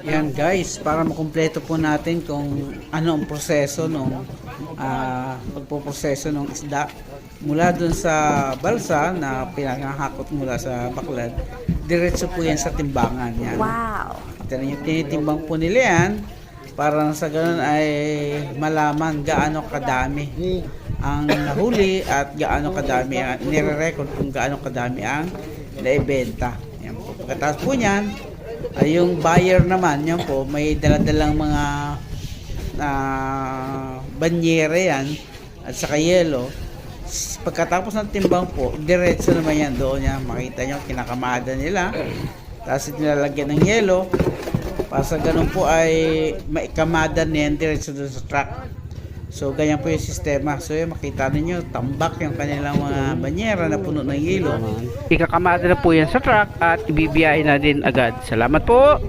Yan guys, para makumpleto po natin kung ano ang proseso ng pagpoproseso ng isda mula dun sa balsa na pinangahakot mula sa baklad, diretso po yan sa timbangan. Yan. Wow! Tinitimbang po nila yan para sa ganun ay malaman gaano kadami ang nahuli at gaano kadami ang nire-record kung gaano kadami ang naibenta. Yan po. Pagkatapos po niyan, ay yung buyer naman, yan po, may daladalang mga banyere yan at saka yelo. Pagkatapos ng timbang po, diretso naman yan doon yan. Makita nyo, kinakamada nila. Tapos nilalagyan ng yelo. Para sa ganun po ay maikamada niyan diretso doon sa truck. So, ganyan po yung sistema. So, yun, makita ninyo, tambak yung kanilang mga banyera na puno ng yelo. Ikakamada na po yan sa truck at ibibiyahin na din agad. Salamat po!